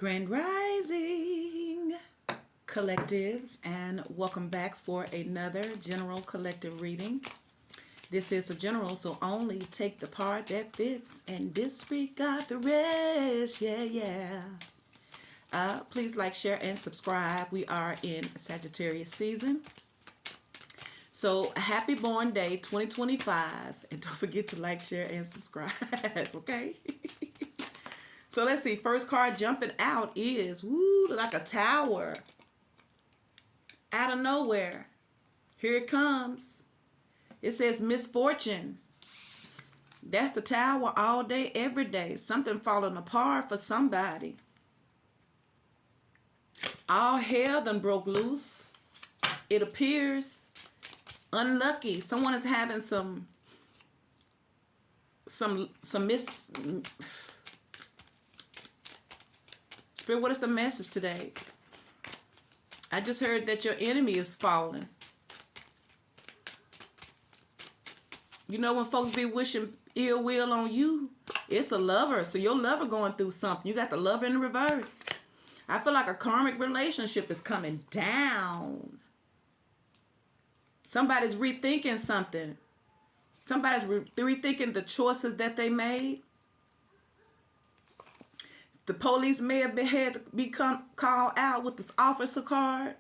Grand Rising collectives, and welcome back for another general collective reading. This is a general, so only take the part that fits and disregard the rest. Yeah. Please like, share, and subscribe. We are in Sagittarius season. So happy born day 2025. And don't forget to like, share, and subscribe. Okay? So let's see. First card jumping out is like a tower. Out of nowhere. Here it comes. It says misfortune. That's the tower all day, every day. Something falling apart for somebody. All hell done broke loose. It appears unlucky. Someone is having some Spirit, what is the message today? I just heard that your enemy is falling. You know when folks be wishing ill will on you, it's a lover. So your lover going through something. You got the lover in the reverse. I feel like a karmic relationship is coming down. Somebody's rethinking something. Somebody's rethinking the choices that they made. The police may have had to be called out with this officer card.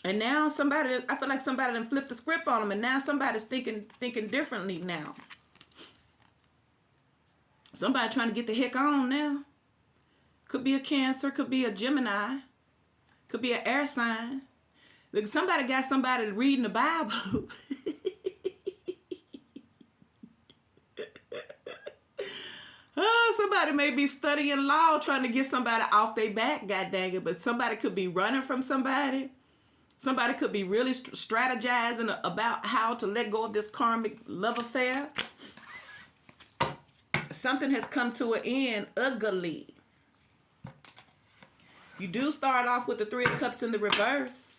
And now I feel like somebody done flipped the script on them, and now somebody's thinking differently now. Somebody trying to get the heck on now. Could be a Cancer, could be a Gemini, could be an air sign. Look, somebody got somebody reading the Bible. Oh, somebody may be studying law, trying to get somebody off their back, god dang it. But somebody could be running from somebody. Somebody could be really strategizing about how to let go of this karmic love affair. Something has come to an end ugly. You do start off with the Three of Cups in the reverse.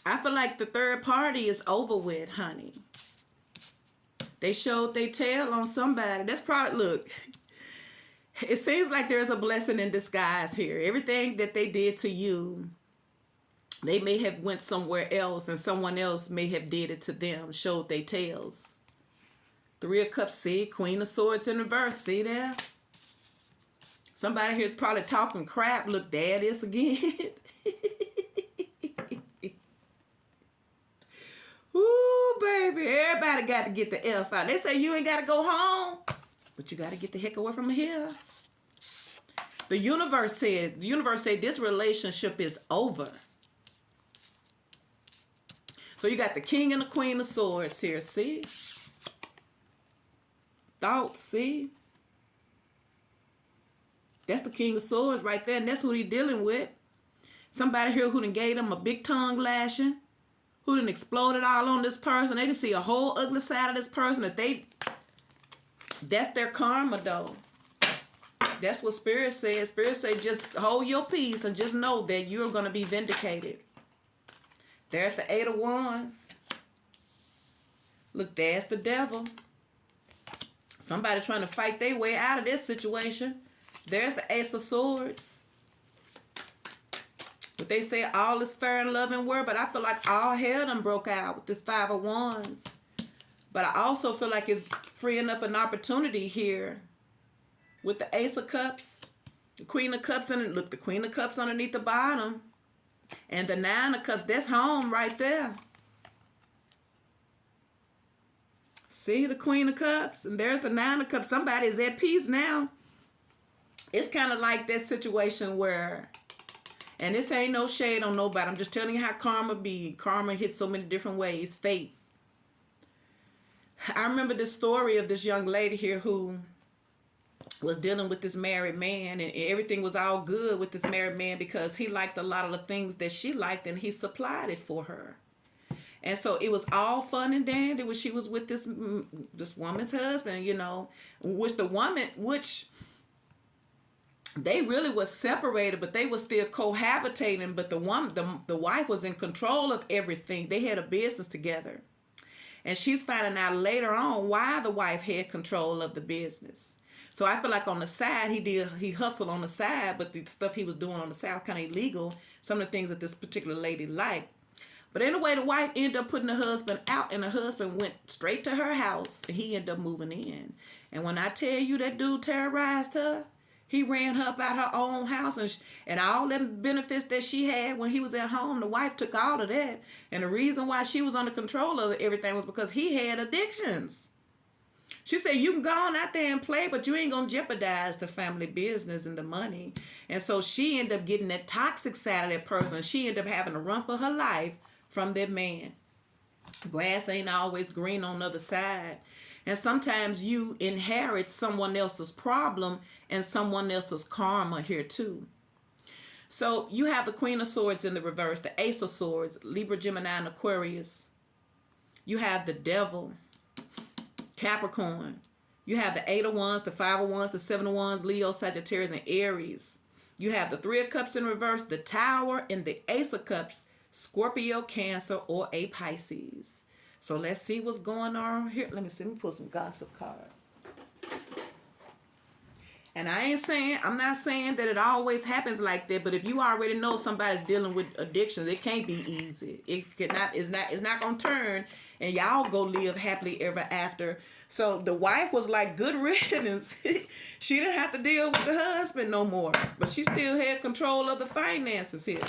I feel like the third party is over with, honey. They showed their tail on somebody. That's probably, look, it seems like there's a blessing in disguise here. Everything that they did to you, they may have went somewhere else, and someone else may have did it to them, showed their tails. Three of Cups, see? Queen of Swords in reverse, see there? Somebody here is probably talking crap. Look, there it is again. Ooh, baby. Everybody got to get the F out. They say you ain't got to go home, but you got to get the heck away from here. The universe said this relationship is over. So you got the King and the Queen of Swords here, see? Thoughts, see? That's the King of Swords right there, and that's who he's dealing with. Somebody here who done gave them a big tongue lashing, who done exploded all on this person. They didn't see a whole ugly side of this person. That's their karma, though. That's what Spirit says. Spirit says just hold your peace and just know that you're going to be vindicated. There's the Eight of Wands. Look, there's the Devil. Somebody trying to fight their way out of this situation. There's the Ace of Swords. But they say all is fair in love and war, but I feel like all hell done broke out with this Five of Wands. But I also feel like it's freeing up an opportunity here with the Ace of Cups, the Queen of Cups, and look, the Queen of Cups underneath the bottom, and the Nine of Cups. That's home right there. See the Queen of Cups, and there's the Nine of Cups. Somebody's at peace now. It's kind of like that situation where, and this ain't no shade on nobody. I'm just telling you how karma be. Karma hits so many different ways. Fate. I remember the story of this young lady here who was dealing with this married man, and everything was all good with this married man because he liked a lot of the things that she liked, and he supplied it for her. And so it was all fun and dandy when she was with this woman's husband, you know, which they really was separated, but they were still cohabitating. But the wife was in control of everything. They had a business together. And she's finding out later on why the wife had control of the business. So I feel like on the side, he hustled on the side, but the stuff he was doing on the side was kind of illegal. Some of the things that this particular lady liked. But anyway, the wife ended up putting the husband out, and the husband went straight to her house, and he ended up moving in. And when I tell you that dude terrorized her, he ran her up out her own house, and all them benefits that she had when he was at home, the wife took all of that. And the reason why she was under control of everything was because he had addictions. She said, you can go on out there and play, but you ain't going to jeopardize the family business and the money. And so she ended up getting that toxic side of that person. She ended up having to run for her life from that man. Grass ain't always green on the other side. And sometimes you inherit someone else's problem and someone else's karma here too. So you have the Queen of Swords in the reverse, the Ace of Swords, Libra, Gemini, and Aquarius. You have the Devil, Capricorn. You have the 8 of Wands, the 5 of Wands, the 7 of Wands, Leo, Sagittarius, and Aries. You have the 3 of Cups in reverse, the Tower, and the Ace of Cups, Scorpio, Cancer, or a Pisces. So let's see what's going on here. Let me pull some gossip cards. And I'm not saying that it always happens like that, but if you already know somebody's dealing with addictions, it can't be easy. It's not gonna turn and y'all go live happily ever after. So the wife was like, good riddance. She didn't have to deal with the husband no more, but she still had control of the finances here.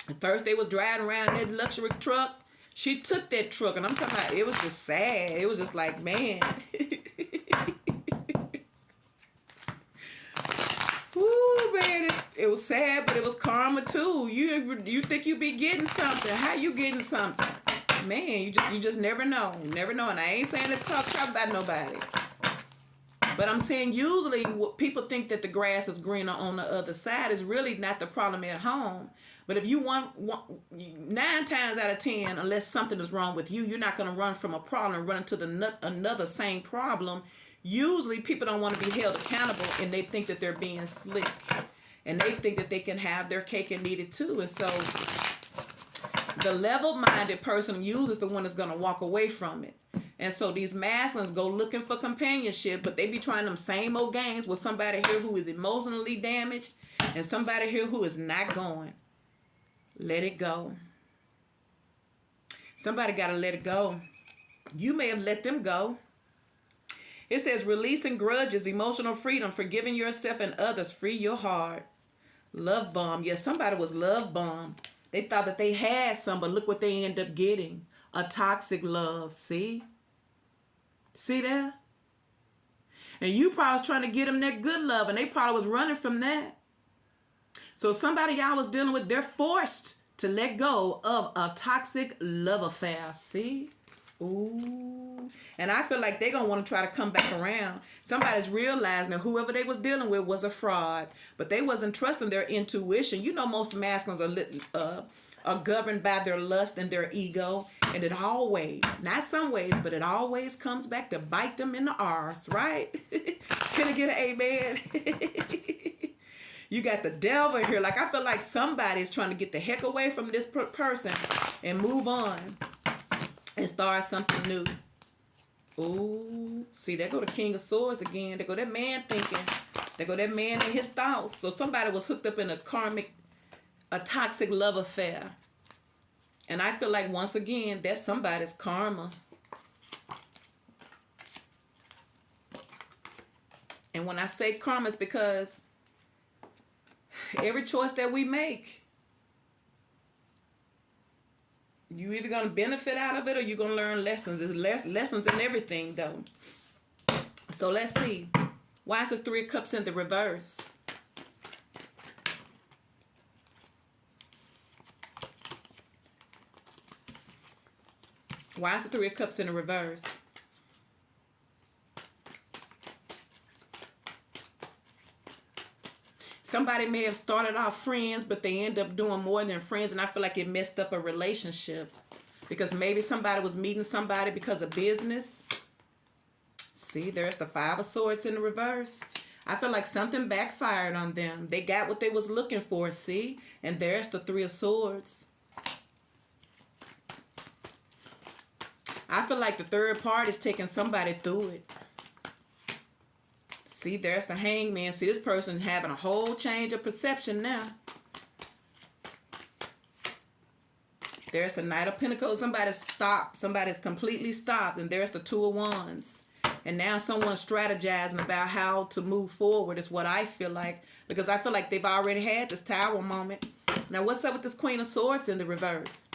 At first they was driving around that luxury truck. She took that truck, and I'm talking about, it was just sad. It was just like, man. Ooh, man, it was sad, but it was karma too. You think you be getting something? How you getting something? Man, you just never know. You never know. And I ain't saying to talk about nobody. But I'm saying usually people think that the grass is greener on the other side is really not the problem at home. But if you want 9 times out of 10, unless something is wrong with you, you're not going to run from a problem and run into another same problem. Usually people don't want to be held accountable, and they think that they're being slick. And they think that they can have their cake and eat it too. And so the level-minded person usually is the one that's going to walk away from it. And so these masculines go looking for companionship, but they be trying them same old games with somebody here who is emotionally damaged and somebody here who is not going. Let it go. Somebody got to let it go. You may have let them go. It says releasing grudges, emotional freedom, forgiving yourself and others, free your heart. Love bomb. Yes, somebody was love bomb. They thought that they had some, but look what they end up getting. A toxic love. See? See that? And you probably was trying to get them that good love, and they probably was running from that. So somebody y'all was dealing with, they're forced to let go of a toxic love affair. See? Ooh. And I feel like they're going to want to try to come back around. Somebody's realizing that whoever they was dealing with was a fraud, but they wasn't trusting their intuition. You know, most masculines are governed by their lust and their ego, and it always, not some ways, but it always comes back to bite them in the arse, right? Can I get an amen? You got the devil here. Like, I feel like somebody's trying to get the heck away from this person and move on and start something new. Ooh, see, there go the King of Swords again. There go that man thinking. There go that man and his thoughts. So somebody was hooked up in a toxic love affair. And I feel like, once again, that's somebody's karma. And when I say karma, it's because every choice that we make, you either going to benefit out of it or you're going to learn lessons. There's lessons in everything, though. So let's see. Why is this 3 of Cups in the reverse? Why is the 3 of Cups in the reverse? Somebody may have started off friends, but they end up doing more than friends, and I feel like it messed up a relationship. Because maybe somebody was meeting somebody because of business. See, there's the 5 of Swords in the reverse. I feel like something backfired on them. They got what they was looking for, see? And there's the 3 of Swords. I feel like the third party is taking somebody through it. See, there's the Hangman. See, this person having a whole change of perception now. There's the Knight of Pentacles. Somebody's stopped. Somebody's completely stopped. And there's the Two of Wands. And now someone's strategizing about how to move forward is what I feel like. Because I feel like they've already had this Tower moment. Now, what's up with this Queen of Swords in the reverse?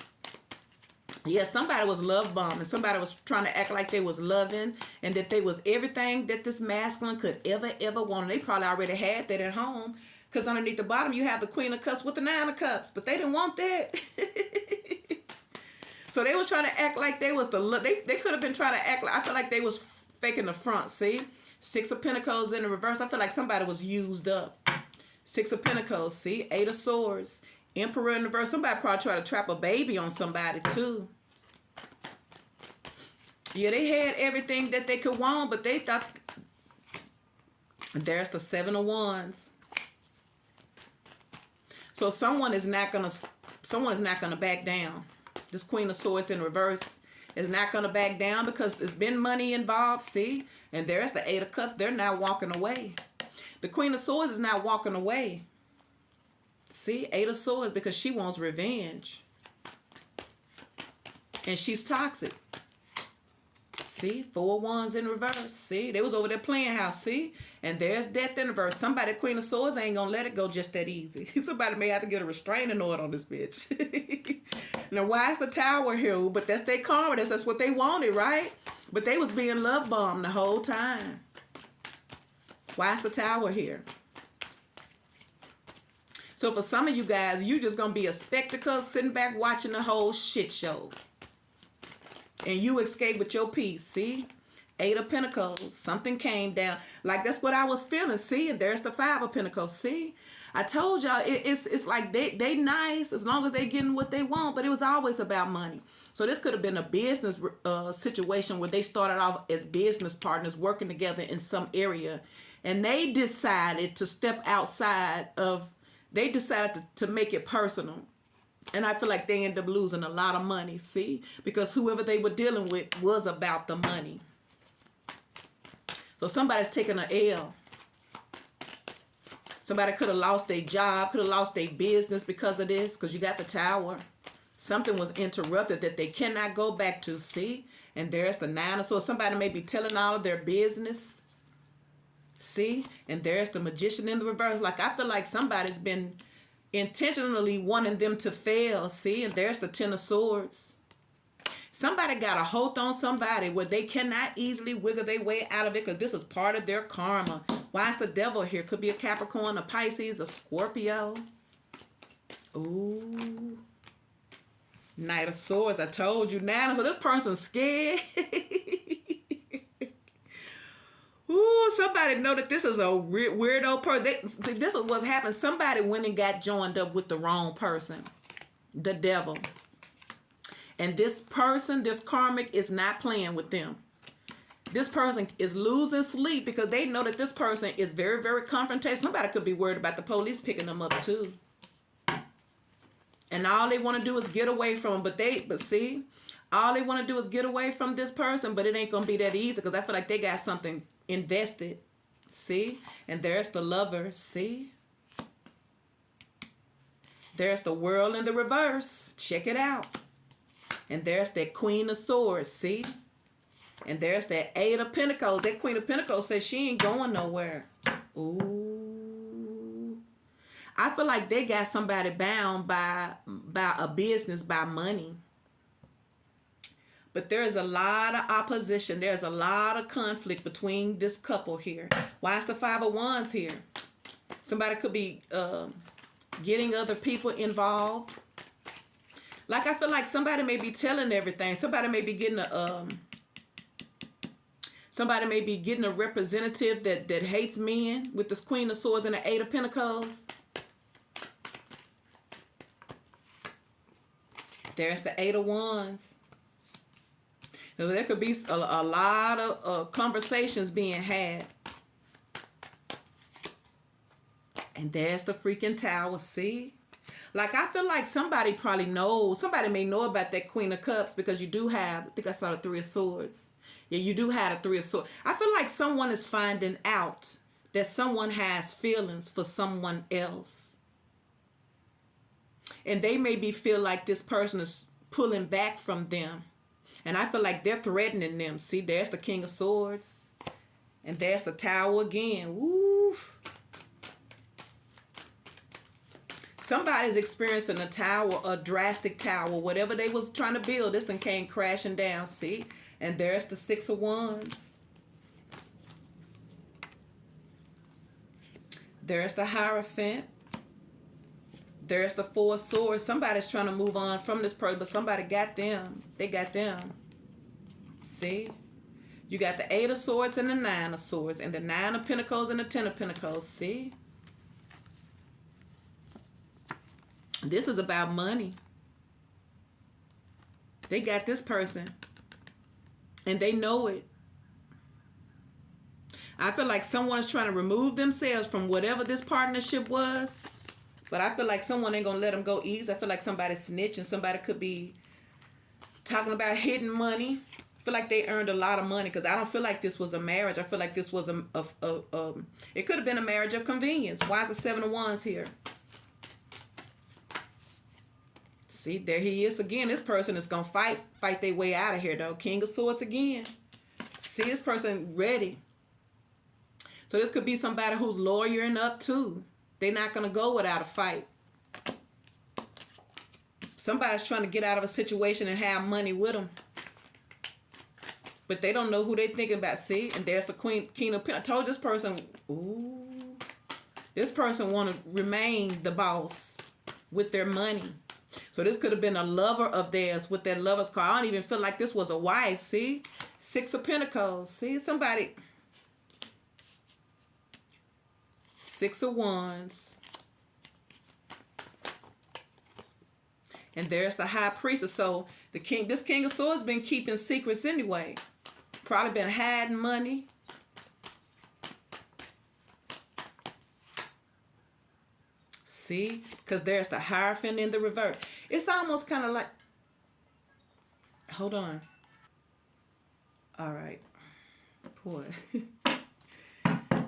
Yeah, somebody was love bombing. Somebody was trying to act like they was loving and that they was everything that this masculine could ever want. They probably already had that at home. Because underneath the bottom, you have the Queen of Cups with the Nine of Cups. But they didn't want that. So they was trying to act like they was the love. They could have been trying to act like, I feel like they was faking the front, see? Six of Pentacles in the reverse. I feel like somebody was used up. Six of Pentacles, see? Eight of Swords. Emperor in reverse. Somebody probably tried to trap a baby on somebody too. Yeah, they had everything that they could want, but they thought. There's the Seven of Wands. So someone is not gonna back down. This Queen of Swords in reverse is not gonna back down because there's been money involved. See, and there's the Eight of Cups. They're now walking away. The Queen of Swords is not walking away. See, Eight of Swords, because she wants revenge. And she's toxic. See, Four of Wands in reverse. See, they was over there playing house. See, and there's Death in reverse. Somebody, Queen of Swords, ain't gonna let it go just that easy. Somebody may have to get a restraining order on this bitch. Now, why is the Tower here? But that's their karma. That's what they wanted, right? But they was being love bombed the whole time. Why is the Tower here? So for some of you guys, you just going to be a spectacle sitting back watching the whole shit show. And you escape with your peace, see? Eight of Pentacles. Something came down. Like, that's what I was feeling, see? And there's the Five of Pentacles, see? I told y'all, it's like they nice as long as they getting what they want, but it was always about money. So this could have been a business situation where they started off as business partners working together in some area. And they decided to step outside of... They decided to make it personal. And I feel like they end up losing a lot of money, see? Because whoever they were dealing with was about the money. So somebody's taking an L. Somebody could have lost their job, could have lost their business because of this, because you got the Tower. Something was interrupted that they cannot go back to, see? And there's the Nine of Swords. Somebody may be telling all of their business. See, and there's the Magician in the reverse. Like, I feel like somebody's been intentionally wanting them to fail. See, and there's the Ten of Swords. Somebody got a hold on somebody where they cannot easily wiggle their way out of it because this is part of their karma. Why is the Devil here? Could be a Capricorn, a Pisces, a Scorpio. Ooh. Knight of Swords. I told you now. So this person's scared. Ooh, somebody know that this is a weirdo person. This is what's happened. Somebody went and got joined up with the wrong person. The Devil. And this person, this karmic, is not playing with them. This person is losing sleep because they know that this person is very, very confrontational. Somebody could be worried about the police picking them up too. And all they want to do is get away from them. But see, all they want to do is get away from this person, but it ain't going to be that easy because I feel like they got something invested. See? And there's the Lover. See? There's the World in the reverse. Check it out. And there's that Queen of Swords. See? And there's that Eight of Pentacles. That Queen of Pentacles says she ain't going nowhere. Ooh. I feel like they got somebody bound by a business, by money. But there's a lot of opposition. There's a lot of conflict between this couple here. Why is the Five of Wands here? Somebody could be getting other people involved. Like, I feel like somebody may be telling everything. Somebody may be getting a representative that hates men with this Queen of Swords and the Eight of Pentacles. There's the Eight of Wands. So there could be a lot of conversations being had. And there's the freaking Tower, see? Like, I feel like somebody probably knows. Somebody may know about that Queen of Cups because you do have, I think I saw the Three of Swords. Yeah, you do have a Three of Swords. I feel like someone is finding out that someone has feelings for someone else. And they maybe feel like this person is pulling back from them. And I feel like they're threatening them. See, there's the King of Swords. And there's the Tower again. Woo! Somebody's experiencing a tower, a drastic tower. Whatever they was trying to build, this thing came crashing down. See? And there's the Six of Wands. There's the Hierophant. There's the Four of Swords. Somebody's trying to move on from this person, but somebody got them. They got them. See? You got the Eight of Swords and the Nine of Swords, and the Nine of Pentacles and the Ten of Pentacles. See? This is about money. They got this person, and they know it. I feel like someone is trying to remove themselves from whatever this partnership was, but I feel like someone ain't going to let them go easy. I feel like somebody's snitching. Somebody could be talking about hidden money. I feel like they earned a lot of money, because I don't feel like this was a marriage. I feel like this was it could have been a marriage of convenience. Why is the Seven of Wands here? See, there he is again. This person is going to fight their way out of here, though. King of Swords again. See, this person ready. So this could be somebody who's lawyering up too. They're not going to go without a fight. Somebody's trying to get out of a situation and have money with them. But they don't know who they're thinking about. See, and there's the King of Pentacles. I told this person, ooh, this person want to remain the boss with their money. So this could have been a lover of theirs with that lover's card. I don't even feel like this was a wife. See? Six of Pentacles. See? Somebody. Six of Wands. And there's the High Priestess. So this King of Swords been keeping secrets anyway. Probably been hiding money. See? Because there's the Hierophant in the reverse. It's almost kind of like... Hold on. All right. Boy.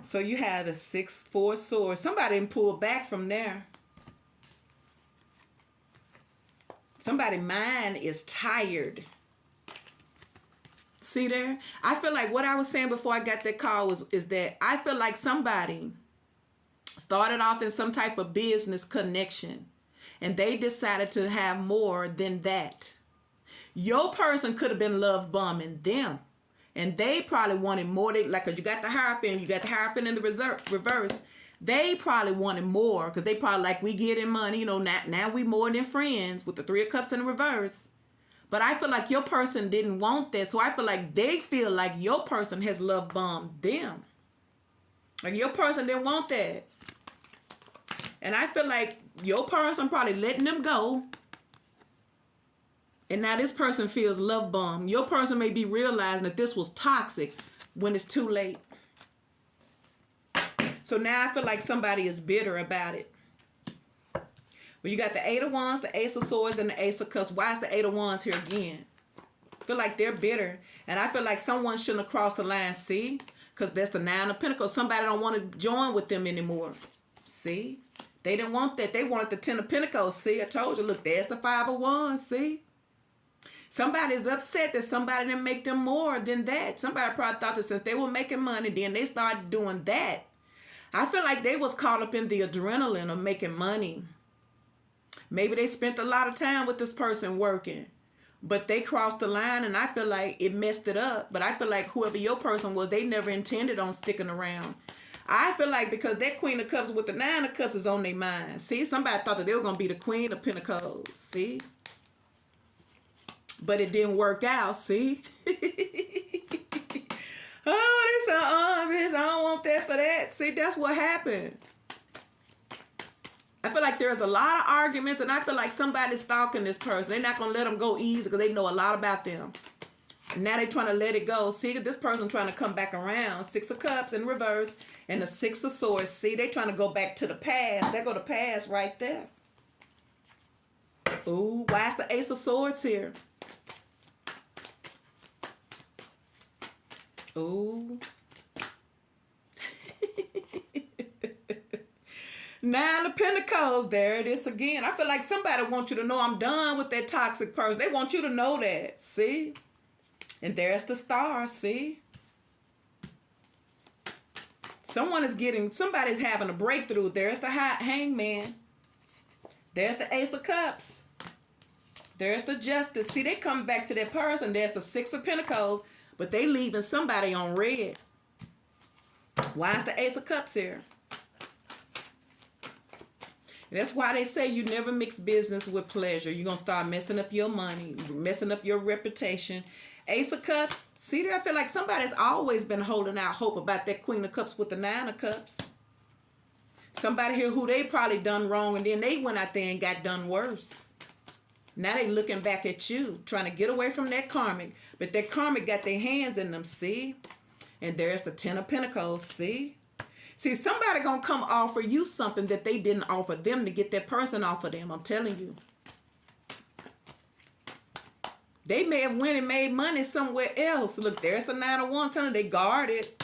So you have the Four Swords. Somebody didn't pull back from there. Somebody's mind is tired. See there? I feel like what I was saying before I got that call is that I feel like somebody started off in some type of business connection, and they decided to have more than that. Your person could have been love bombing them, and they probably wanted more. Cause you got the Hierophant in the reverse. They probably wanted more, because they probably like, we getting money, now we more than friends, with the Three of Cups in the reverse. But I feel like your person didn't want that, so I feel like they feel like your person has love bombed them. Like your person didn't want that. And I feel like your person probably letting them go. And now this person feels love bombed. Your person may be realizing that this was toxic when it's too late. So now I feel like somebody is bitter about it. Well, you got the Eight of Wands, the Ace of Swords, and the Ace of Cups. Why is the Eight of Wands here again? I feel like they're bitter. And I feel like someone shouldn't have crossed the line, see? Because that's the Nine of Pentacles. Somebody don't want to join with them anymore. See? They didn't want that. They wanted the Ten of Pentacles. See? I told you. Look, there's the Five of Wands. See? Somebody's upset that somebody didn't make them more than that. Somebody probably thought that since they were making money, then they started doing that. I feel like they was caught up in the adrenaline of making money. Maybe they spent a lot of time with this person working, but they crossed the line, and I feel like it messed it up. But I feel like whoever your person was, they never intended on sticking around. I feel like because that Queen of Cups with the Nine of Cups is on their mind. See, somebody thought that they were going to be the Queen of Pentacles. See? But it didn't work out. See? Oh, they said, bitch, I don't want that for that. See, that's what happened. I feel like there's a lot of arguments, and I feel like somebody's stalking this person. They're not going to let them go easy because they know a lot about them. And now they're trying to let it go. See, this person trying to come back around. Six of Cups in reverse and the Six of Swords. See, they trying to go back to the past. There go the past right there. Ooh, why is the Ace of Swords here? Ooh. Nine of Pentacles. There it is again. I feel like somebody wants you to know I'm done with that toxic person. They want you to know that. See? And there's the Star. See? Somebody's having a breakthrough. There's the Hangman. There's the Ace of Cups. There's the Justice. See, they come back to that person. There's the Six of Pentacles, but they leaving somebody on red. Why is the Ace of Cups here? That's why they say you never mix business with pleasure. You're going to start messing up your money, messing up your reputation. Ace of Cups. See there? I feel like somebody's always been holding out hope about that Queen of Cups with the Nine of Cups. Somebody here who they probably done wrong and then they went out there and got done worse. Now they looking back at you, trying to get away from that karmic. But that karmic got their hands in them, see? And there's the Ten of Pentacles, see? See, somebody going to come offer you something that they didn't offer them to get that person off of them. I'm telling you. They may have went and made money somewhere else. Look, there's the Nine of Wands. They guard it.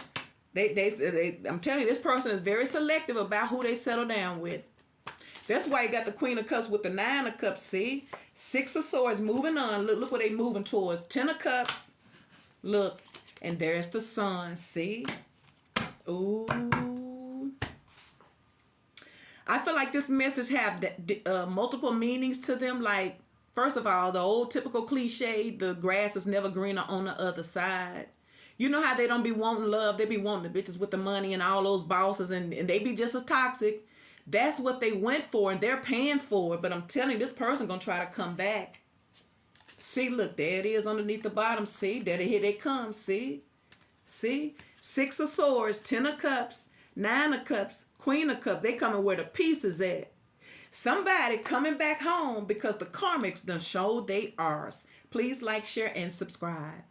I'm telling you, this person is very selective about who they settle down with. That's why you got the Queen of Cups with the Nine of Cups, see? Six of Swords moving on. Look what they moving towards. Ten of Cups. Look. And there's the Sun, see? Ooh. I feel like this message have multiple meanings to them. Like, first of all, the old typical cliche, the grass is never greener on the other side. You know how they don't be wanting love. They be wanting the bitches with the money and all those bosses, and they be just as toxic. That's what they went for, and they're paying for it. But I'm telling you, this person going to try to come back. See, look, there it is underneath the bottom. See, here they come. See? See? Six of Swords, Ten of Cups, Nine of Cups, Queen of Cups. They coming where the peace is at. Somebody coming back home because the karmics done showed they ours. Please like, share, and subscribe.